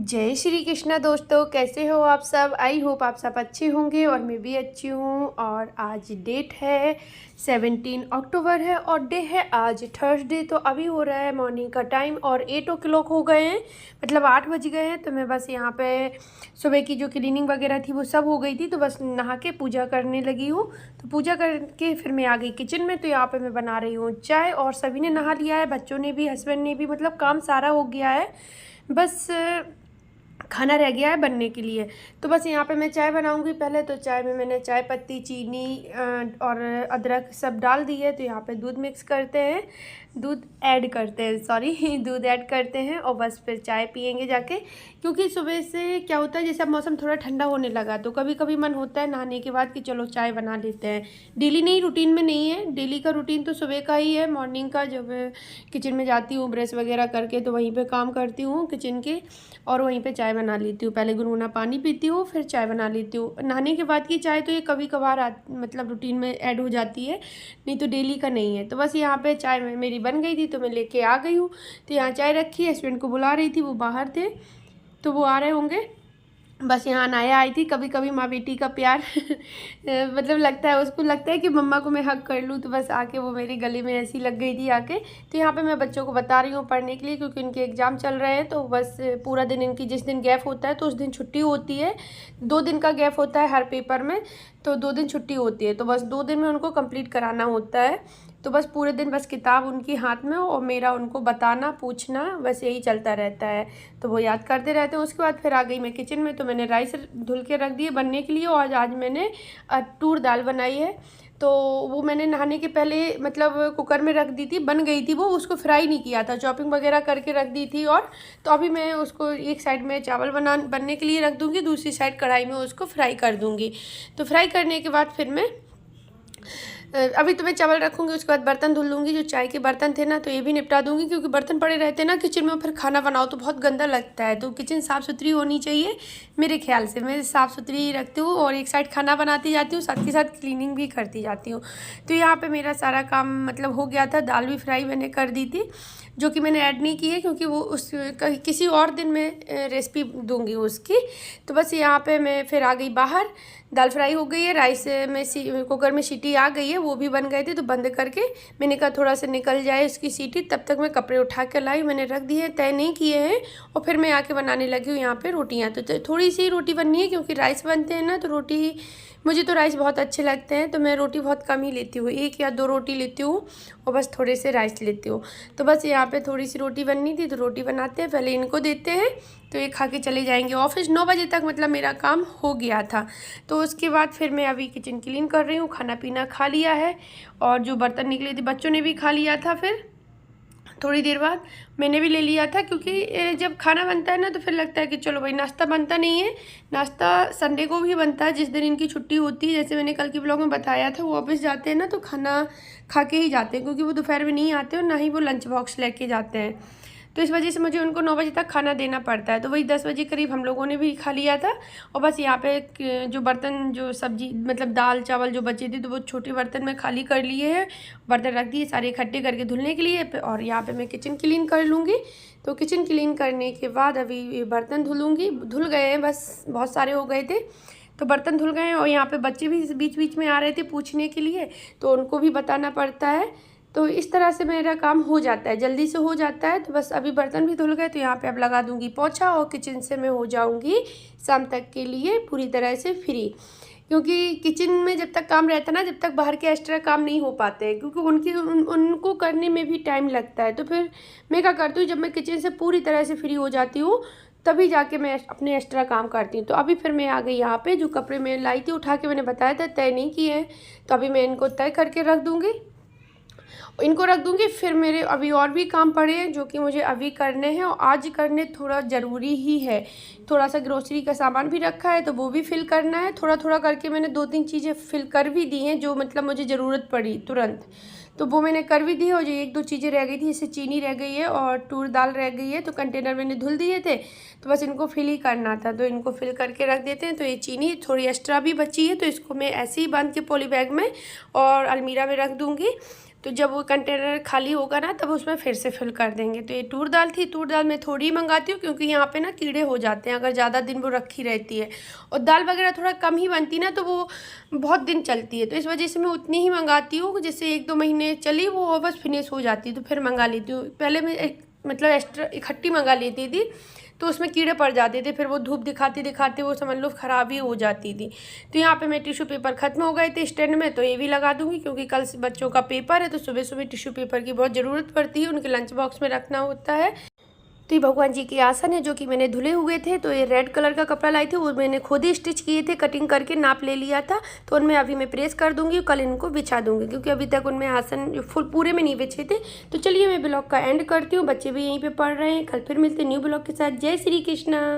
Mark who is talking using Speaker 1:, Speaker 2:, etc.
Speaker 1: जय श्री कृष्णा दोस्तों, कैसे हो आप सब। आई होप आप सब अच्छे होंगे और मैं भी अच्छी हूँ। और आज डेट है 17 अक्टूबर है और डे है आज थर्सडे। तो अभी हो रहा है मॉर्निंग का टाइम और 8 o'clock हो गए हैं, मतलब 8 बज गए हैं। तो मैं बस यहाँ पे सुबह की जो क्लीनिंग वगैरह थी वो सब हो गई थी, तो बस नहा के पूजा करने लगी हूँ। तो पूजा करके फिर मैं आ गई किचन में। तो यहाँ पे मैं बना रही हूँ चाय और सभी ने नहा लिया है, बच्चों ने भी, हस्बैंड ने भी, मतलब काम सारा हो गया है। बस खाना रह गया है बनने के लिए। तो बस यहाँ पे मैं चाय बनाऊंगी। पहले तो चाय में मैंने चाय पत्ती, चीनी और अदरक सब डाल दी है। तो यहाँ पे दूध मिक्स करते हैं, दूध ऐड करते हैं, सॉरी दूध ऐड करते हैं और बस फिर चाय पियेंगे जाके। क्योंकि सुबह से क्या होता है, जैसे अब मौसम थोड़ा ठंडा होने लगा तो कभी कभी मन होता है नहाने के बाद कि चलो चाय बना लेते हैं। डेली नहीं, रूटीन में नहीं है। डेली का रूटीन तो सुबह का ही है, मॉर्निंग का। जब किचन में जाती हूँ ब्रश वगैरह करके तो वहीं पे काम करती हूँ किचन के और वहीं पे चाय बना लेती हूँ। पहले गुनगुना पानी पीती हूँ, फिर चाय बना लेती हूँ। नहाने के बाद की चाय तो ये कभी कभार मतलब रूटीन में ऐड हो जाती है, नहीं तो डेली का नहीं है। तो बस यहाँ पे चाय मेरी बन गई थी तो मैं लेके आ गई हूँ। तो यहाँ चाय रखी, हस्बैंड को बुला रही थी, वो बाहर थे तो वो आ रहे होंगे। बस यहाँ अनाया आई थी। कभी कभी माँ बेटी का प्यार मतलब लगता है, उसको लगता है कि मम्मा को मैं हक कर लूँ, तो बस आके वो मेरे गले में ऐसी लग गई थी आके। तो यहाँ पे मैं बच्चों को बता रही हूँ पढ़ने के लिए, क्योंकि इनके एग्ज़ाम चल रहे हैं। तो बस पूरा दिन इनकी, जिस दिन गैप होता है तो उस दिन छुट्टी होती है। 2 दिन का गैप होता है हर पेपर में, तो 2 दिन छुट्टी होती है। तो बस 2 दिन में उनको कंप्लीट कराना होता है। तो बस पूरे दिन बस किताब उनकी हाथ में और मेरा उनको बताना, पूछना, बस यही चलता रहता है। तो वो याद करते रहते हैं। उसके बाद फिर आ गई मैं किचन में। तो मैंने राइस धुल के रख दिए बनने के लिए और आज मैंने तूर दाल बनाई है। तो वो मैंने नहाने के पहले मतलब कुकर में रख दी थी, बन गई थी वो। उसको फ्राई नहीं किया था, चॉपिंग वगैरह करके रख दी थी। और तो अभी मैं उसको एक साइड में चावल बनने के लिए रख दूँगी, दूसरी साइड कढ़ाई में उसको फ्राई कर दूँगी। तो फ्राई करने के बाद फिर मैं अभी तो मैं चावल रखूँगी, उसके बाद बर्तन धुल लूँगी। जो चाय के बर्तन थे ना तो ये भी निपटा दूँगी, क्योंकि बर्तन पड़े रहते हैं ना किचन में, फिर खाना बनाओ तो बहुत गंदा लगता है। तो किचन साफ़ सुथरी होनी चाहिए मेरे ख्याल से। मैं साफ़ सुथरी रखती हूँ और एक साइड खाना बनाती जाती हूँ, साथ के साथ क्लीनिंग भी करती जाती हूँ। तो यहाँ पर मेरा सारा काम मतलब हो गया था। दाल भी फ्राई मैंने कर दी थी, जो कि मैंने ऐड नहीं की है क्योंकि वो उस किसी और दिन मैं रेसिपी दूंगी उसकी। तो बस यहाँ पे मैं फिर आ गई बाहर। दाल फ्राई हो गई है, राइस में कुकर में सीटी आ गई है, वो भी बन गए थे। तो बंद करके मैंने कहा थोड़ा सा निकल जाए उसकी सीटी, तब तक मैं कपड़े उठा कर लाई। मैंने रख दिए, तय नहीं किए हैं। और फिर मैं आके बनाने लगी हूँ यहाँ पे रोटियाँ। तो थोड़ी सी रोटी बननी है क्योंकि राइस बनते हैं ना, तो रोटी, मुझे तो राइस बहुत अच्छे लगते हैं। तो मैं रोटी बहुत कम ही लेती हूँ, 1 या 2 रोटी लेती हूँ और बस थोड़े से राइस लेती हूँ। तो बस यहाँ पे थोड़ी सी रोटी बननी थी, तो रोटी बनाते हैं, पहले इनको देते हैं तो ये खा के चले जाएंगे ऑफिस। 9 बजे तक मतलब मेरा काम हो गया था। तो उसके बाद फिर मैं अभी किचन क्लीन कर रही हूँ। खाना पीना खा लिया है और जो बर्तन निकले थे बच्चों ने भी खा लिया था। फिर थोड़ी देर बाद मैंने भी ले लिया था, क्योंकि जब खाना बनता है ना तो फिर लगता है कि चलो भाई, नाश्ता बनता नहीं है। नाश्ता संडे को भी बनता है, जिस दिन इनकी छुट्टी होती है। जैसे मैंने कल के ब्लॉग में बताया था, वो ऑफिस जाते हैं ना तो खाना खा के ही जाते हैं, क्योंकि वो दोपहर में नहीं आते और ना ही वो लंच बॉक्स लेके जाते हैं। तो इस वजह से मुझे उनको 9 बजे तक खाना देना पड़ता है। तो वही 10 बजे करीब हम लोगों ने भी खा लिया था। और बस यहाँ पे जो बर्तन, जो सब्जी मतलब दाल चावल जो बचे थे, तो वो छोटे बर्तन में खाली कर लिए हैं, बर्तन रख दिए सारे इकट्ठे करके धुलने के लिए। और यहाँ पे मैं किचन क्लीन कर लूँगी। तो किचन क्लीन करने के बाद अभी बर्तन धुलूँगी। धुल गए हैं, बस बहुत सारे हो गए थे तो बर्तन धुल गए हैं। और यहाँ पे बच्चे भी बीच बीच में आ रहे थे पूछने के लिए, तो उनको भी बताना पड़ता है। तो इस तरह से मेरा काम हो जाता है, जल्दी से हो जाता है। तो बस अभी बर्तन भी धुल गए, तो यहाँ पे अब लगा दूँगी पोछा और किचन से मैं हो जाऊँगी शाम तक के लिए पूरी तरह से फ्री। क्योंकि किचन में जब तक काम रहता है ना, जब तक बाहर के एक्स्ट्रा काम नहीं हो पाते हैं, क्योंकि उनको करने में भी टाइम लगता है। तो फिर मैं क्या करती हूँ, जब मैं किचन से पूरी तरह से फ्री हो जाती हूँ तभी जाके मैं अपने एक्स्ट्रा काम करती हूँ। तो अभी फिर मैं आ गई यहाँ पे। जो कपड़े मैं लाई थी उठा के, मैंने बताया था तय नहीं किए हैं, तो अभी मैं इनको तय करके रख दूँगी, इनको रख दूँगी। फिर मेरे अभी और भी काम पड़े हैं जो कि मुझे अभी करने हैं और आज करने थोड़ा ज़रूरी ही है। थोड़ा सा ग्रोसरी का सामान भी रखा है तो वो भी फिल करना है। थोड़ा थोड़ा करके मैंने 2-3 चीज़ें फिल कर भी दी हैं, जो मतलब मुझे ज़रूरत पड़ी तुरंत, तो वो मैंने कर भी दी। और जो 1-2 चीज़ें रह गई थी, जैसे चीनी रह गई है और तूर दाल रह गई है, तो कंटेनर मैंने धुल दिए थे, तो बस इनको फिल ही करना था। तो इनको फिल करके रख देते हैं। तो ये चीनी थोड़ी एक्स्ट्रा भी बची है, तो इसको मैं ऐसे ही बांध के पॉली बैग में और अलमीरा में रख दूँगी। तो जब वो कंटेनर खाली होगा ना तब उसमें फिर से फिल कर देंगे। तो ये तूर दाल थी, तूर दाल मैं थोड़ी ही मंगाती हूँ क्योंकि यहाँ पे ना कीड़े हो जाते हैं अगर ज़्यादा दिन वो रखी रहती है, और दाल वगैरह थोड़ा कम ही बनती ना तो वो बहुत दिन चलती है, तो इस वजह से मैं उतनी ही मंगाती हूँ, जैसे 1-2 महीने चली वो और बस फिनिश हो जाती है तो फिर मंगा लेती हूँ। पहले मैं मतलब एक्स्ट्रा इकट्ठी मंगा लेती थी तो उसमें कीड़े पड़ जाते थे, फिर वो धूप दिखाते दिखाते वो समझ लो ख़राब ही हो जाती थी। तो यहाँ पे मैं टिश्यू पेपर ख़त्म हो गए थे स्टैंड में, तो ये भी लगा दूँगी क्योंकि कल से बच्चों का पेपर है तो सुबह सुबह टिश्यू पेपर की बहुत ज़रूरत पड़ती है, उनके लंच बॉक्स में रखना होता है। तो ये भगवान जी के आसन है जो कि मैंने धुले हुए थे, तो ये रेड कलर का कपड़ा लाई थी वो मैंने खुद ही स्टिच किए थे, कटिंग करके नाप ले लिया था। तो उनमें अभी मैं प्रेस कर दूंगी, कल इनको बिछा दूंगी क्योंकि अभी तक उनमें आसन फुल पूरे में नहीं बिछे थे। तो चलिए मैं ब्लॉग का एंड करती हूँ, बच्चे भी यहीं पे पढ़ रहे हैं, कल फिर मिलते न्यू ब्लॉग के साथ। जय श्री कृष्णा।